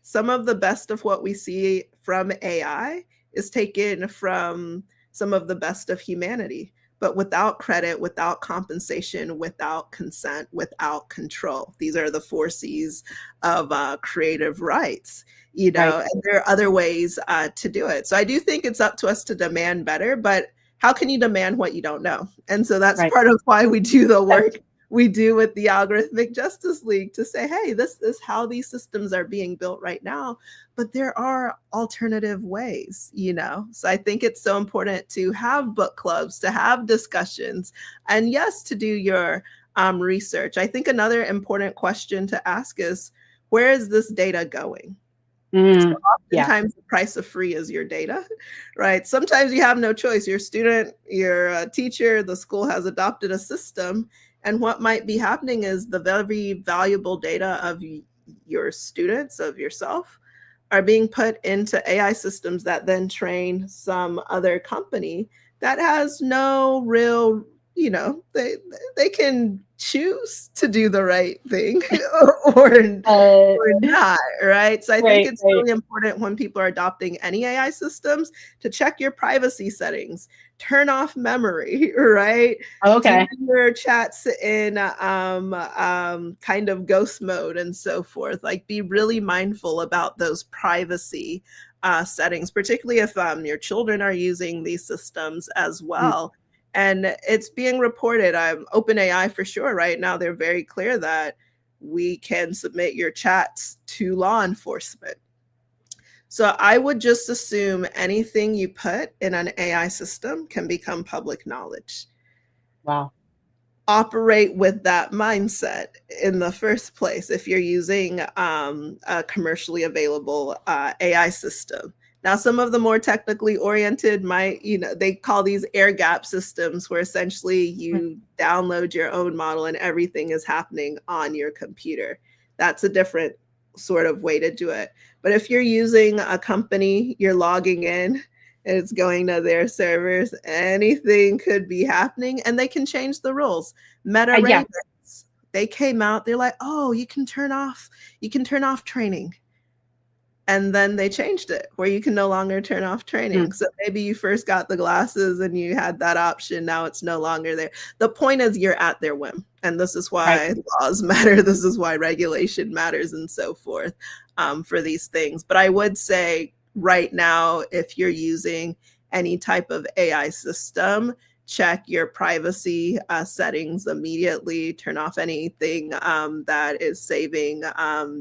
some of the best of what we see from AI is taken from some of the best of humanity, but without credit, without compensation, without consent, without control. These are the 4 C's of creative rights, and there are other ways to do it. So I do think it's up to us to demand better, but how can you demand what you don't know? And so that's part of why we do the work we do with the Algorithmic Justice League, to say, hey, this is how these systems are being built right now, but there are alternative ways, So I think it's so important to have book clubs, to have discussions, and yes, to do your research. I think another important question to ask is, where is this data going? So oftentimes the price of free is your data, right? Sometimes you have no choice. Your student, your teacher, the school has adopted a system, and what might be happening is the very valuable data of your students, of yourself, are being put into AI systems that then train some other company that has no real, they can choose to do the right thing or not, right? So I think it's really important when people are adopting any AI systems to check your privacy settings, turn off memory, right? Do your chats in kind of ghost mode and so forth. Like, be really mindful about those privacy settings, particularly if your children are using these systems as well. And it's being reported. OpenAI for sure right now, they're very clear that we can submit your chats to law enforcement. So I would just assume anything you put in an AI system can become public knowledge. Wow. Operate with that mindset in the first place if you're using a commercially available AI system. Now, some of the more technically oriented might, they call these air gap systems, where essentially you download your own model and everything is happening on your computer. That's a different sort of way to do it. But if you're using a company, you're logging in, it's going to their servers, anything could be happening, and they can change the rules. Meta Ravens, they came out, they're like, oh, you can turn off training. And then they changed it where you can no longer turn off training. So maybe you first got the glasses and you had that option. Now it's no longer there. The point is, you're at their whim. And this is why laws matter. This is why regulation matters and so forth for these things. But I would say right now, if you're using any type of AI system, check your privacy settings immediately, turn off anything that is saving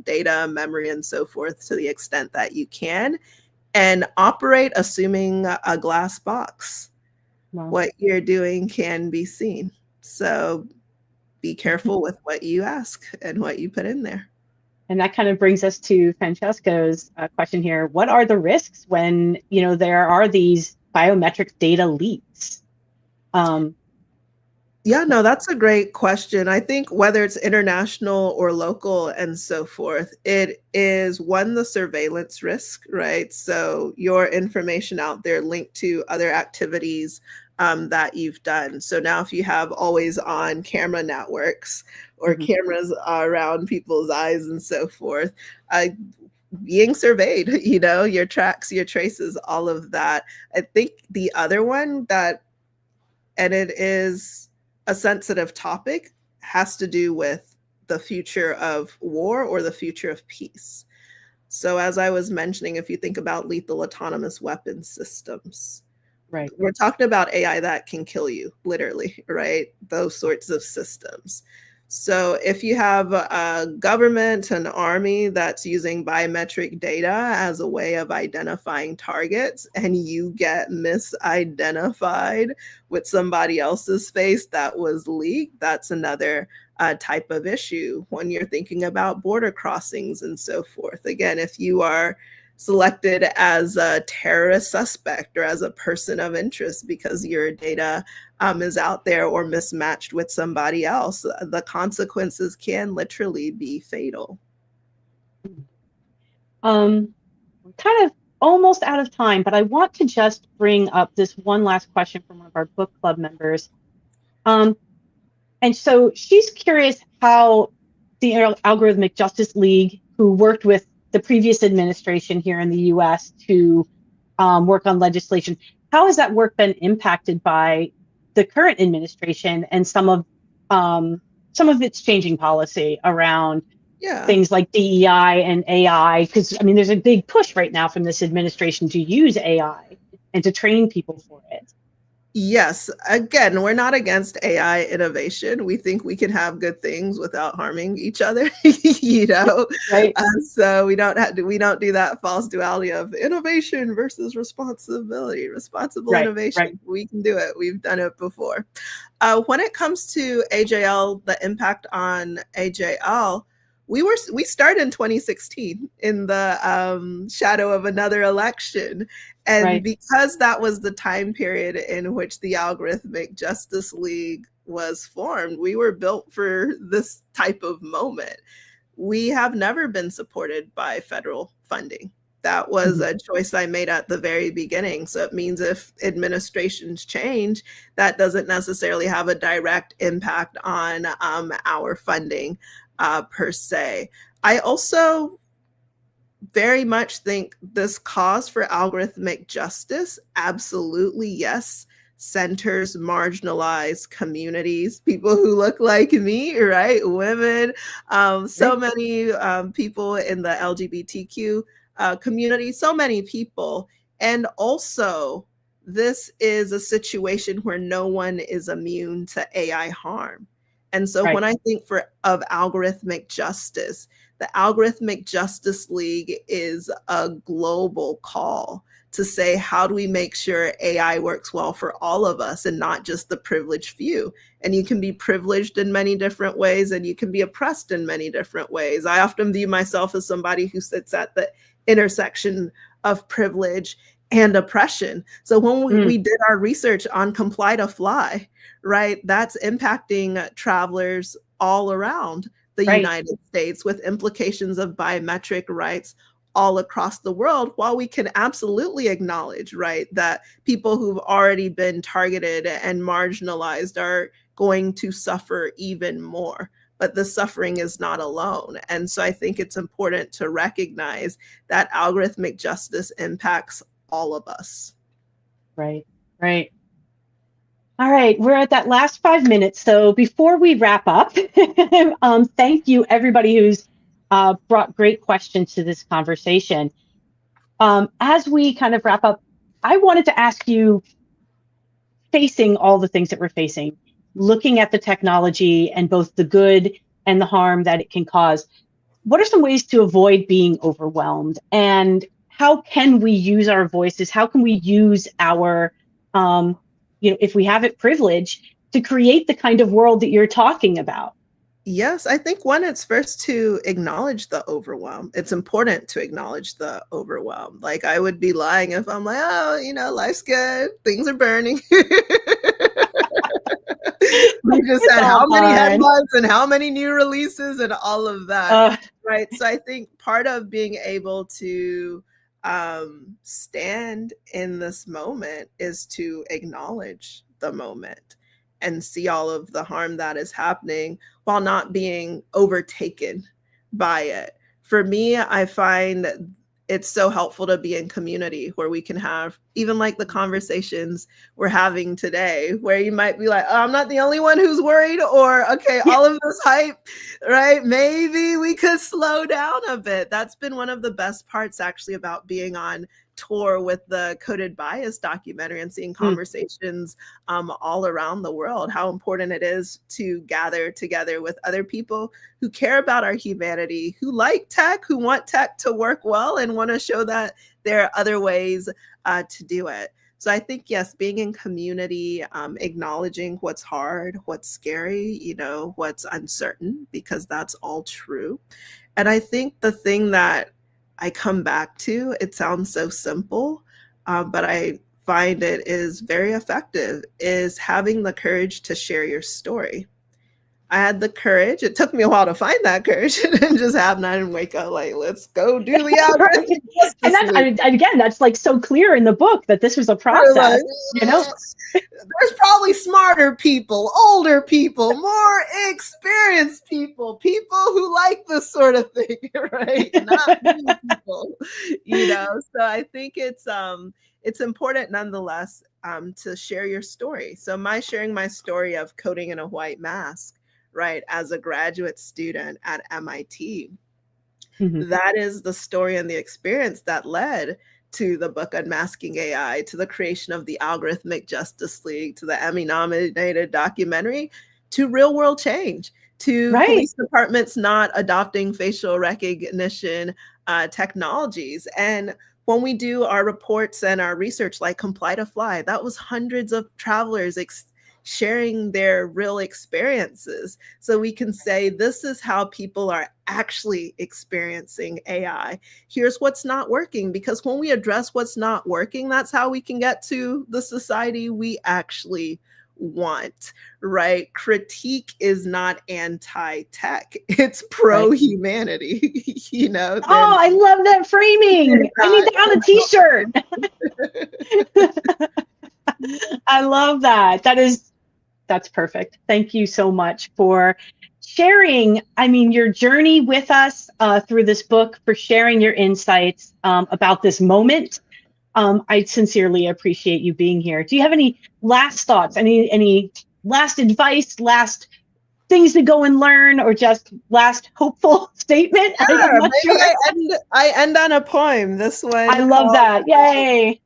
data, memory, and so forth to the extent that you can, and operate assuming a glass box. What you're doing can be seen. So be careful with what you ask and what you put in there. And that kind of brings us to Francesco's question here. What are the risks when, there are these biometric data leaks? Yeah, no, that's a great question. I think whether it's international or local and so forth, it is one, the surveillance risk, right? So your information out there linked to other activities that you've done. So now if you have always on camera networks or cameras around people's eyes and so forth, being surveyed, your tracks, your traces, all of that. I think the other one and it is a sensitive topic has to do with the future of war or the future of peace. So as I was mentioning, if you think about lethal autonomous weapon systems, Right. we're talking about AI that can kill you, literally, right? Those sorts of systems. So if you have a government, an army that's using biometric data as a way of identifying targets, and you get misidentified with somebody else's face that was leaked, that's another type of issue when you're thinking about border crossings and so forth. Again, if you are selected as a terrorist suspect or as a person of interest because your data is out there or mismatched with somebody else, the consequences can literally be fatal. We're kind of almost out of time, but I want to just bring up this one last question from one of our book club members. And so she's curious how the Algorithmic Justice League, who worked with the previous administration here in the US to work on legislation, how has that work been impacted by the current administration and some of its changing policy around things like DEI and AI? Because I mean, there's a big push right now from this administration to use AI and to train people for it. Yes, again, we're not against AI innovation. We think we can have good things without harming each other, you know. Right. So we don't do that false duality of innovation versus responsibility. Responsible innovation, right. We can do it. We've done it before. When it comes to AJL, the impact on AJL, we started in 2016 in the shadow of another election. And because that was the time period in which the Algorithmic Justice League was formed, we were built for this type of moment. We have never been supported by federal funding. That was a choice I made at the very beginning. So it means if administrations change, that doesn't necessarily have a direct impact on our funding per se. I also very much think this cause for algorithmic justice, absolutely, yes, centers marginalized communities, people who look like me, right? Women, so many people in the LGBTQ community, so many people. And also, this is a situation where no one is immune to AI harm. And so when I think of algorithmic justice, the Algorithmic Justice League is a global call to say, how do we make sure AI works well for all of us and not just the privileged few? And you can be privileged in many different ways and you can be oppressed in many different ways. I often view myself as somebody who sits at the intersection of privilege and oppression. So when we did our research on Comply to Fly, right, that's impacting travelers all around the United States with implications of biometric rights all across the world, while we can absolutely acknowledge, right, that people who've already been targeted and marginalized are going to suffer even more. But the suffering is not alone. And so I think it's important to recognize that algorithmic justice impacts all of us. Right. All right, we're at that last 5 minutes. So before we wrap up, thank you everybody who's brought great questions to this conversation. As we kind of wrap up, I wanted to ask you, facing all the things that we're facing, looking at the technology and both the good and the harm that it can cause, what are some ways to avoid being overwhelmed? And how can we use our voices? How can we use our, if we have it, privilege to create the kind of world that you're talking about? Yes, I think one, it's first to acknowledge the overwhelm. It's important to acknowledge the overwhelm. Like, I would be lying if I'm like, oh, life's good, things are burning. We just had how many headlines and how many new releases and all of that, right? So I think part of being able to stand in this moment is to acknowledge the moment and see all of the harm that is happening while not being overtaken by it. For me, I find it's so helpful to be in community where we can have even like the conversations we're having today, where you might be like, oh, I'm not the only one who's worried, or okay, all of this hype, right? Maybe we could slow down a bit. That's been one of the best parts actually about being on tour with the Coded Bias documentary and seeing conversations all around the world, how important it is to gather together with other people who care about our humanity, who like tech, who want tech to work well and want to show that there are other ways to do it. So I think, yes, being in community, acknowledging what's hard, what's scary, you know, what's uncertain, because that's all true. And I think the thing that I come back to, it sounds so simple, but I find it is very effective, is having the courage to share your story. I had the courage. It took me a while to find that courage. It didn't just happen. I didn't wake up like, let's go do the algorithm. Right. And that's, again, that's like so clear in the book that this was a process, like, you know? There's probably smarter people, older people, more experienced people, people who like this sort of thing, right? Not new people, you know? So I think it's important nonetheless to share your story. So sharing my story of coding in a white mask, right, as a graduate student at MIT, that is the story and the experience that led to the book Unmasking AI, to the creation of the Algorithmic Justice League, to the Emmy-nominated documentary, to real world change, to police departments not adopting facial recognition technologies. And when we do our reports and our research like Comply to Fly, that was hundreds of travelers sharing their real experiences. So we can say, this is how people are actually experiencing AI. Here's what's not working, because when we address what's not working, that's how we can get to the society we actually want, right? Critique is not anti-tech, it's pro-humanity, you know? Oh, I love that framing. I need that on a t-shirt. I love that. That's perfect. Thank you so much for sharing, I mean, your journey with us through this book, for sharing your insights about this moment. I sincerely appreciate you being here. Do you have any last thoughts, any last advice, last things to go and learn, or just last hopeful statement? Sure, maybe I end on a poem. This one. I love that. Yay.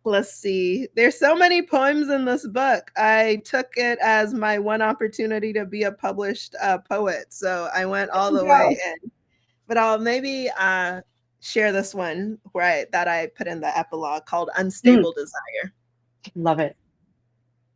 Let's see. There's so many poems in this book. I took it as my one opportunity to be a published poet. So I went all the way in. But I'll maybe share this one that I put in the epilogue, called Unstable Desire. Love it.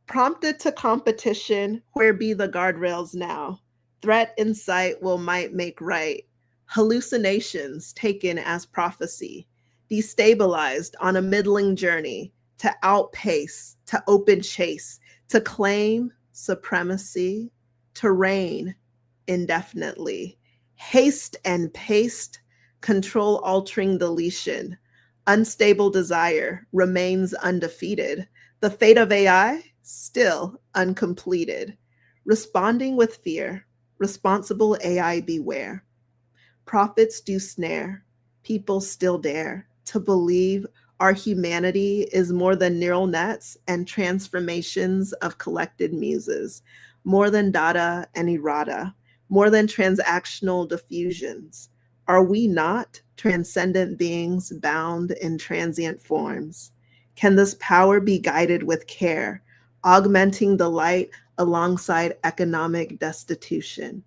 Prompted to competition, where be the guardrails now? Threat in sight will might make right. Hallucinations taken as prophecy. Destabilized on a middling journey, to outpace, to open chase, to claim supremacy, to reign indefinitely. Haste and paste, control altering deletion. Unstable desire remains undefeated. The fate of AI still uncompleted. Responding with fear, responsible AI beware. Prophets do snare, people still dare to believe our humanity is more than neural nets and transformations of collected muses, more than data and errata, more than transactional diffusions. Are we not transcendent beings bound in transient forms? Can this power be guided with care, augmenting the light alongside economic destitution?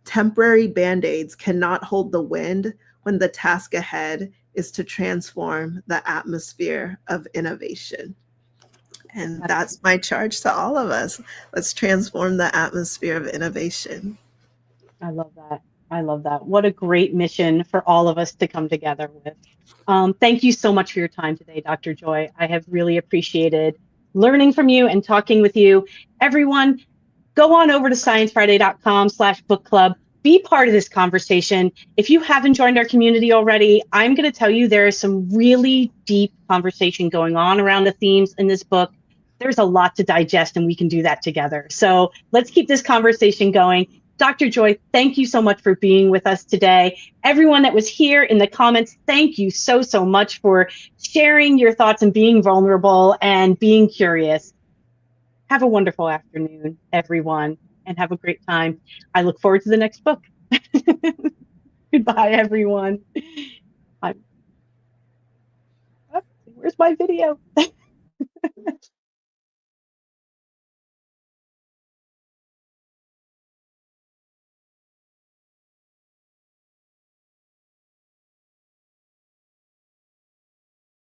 Temporary band-aids cannot hold the wind when the task ahead is to transform the atmosphere of innovation. And that's my charge to all of us. Let's transform the atmosphere of innovation. I love that. I love that. What a great mission for all of us to come together with. Thank you so much for your time today, Dr. Joy. I have really appreciated learning from you and talking with you. Everyone, go on over to sciencefriday.com/book club. Be part of this conversation. If you haven't joined our community already, I'm going to tell you there is some really deep conversation going on around the themes in this book. There's a lot to digest, and we can do that together. So let's keep this conversation going. Dr. Joy, thank you so much for being with us today. Everyone that was here in the comments, thank you so, so much for sharing your thoughts and being vulnerable and being curious. Have a wonderful afternoon, everyone, and have a great time. I look forward to the next book. Goodbye, everyone. Where's my video?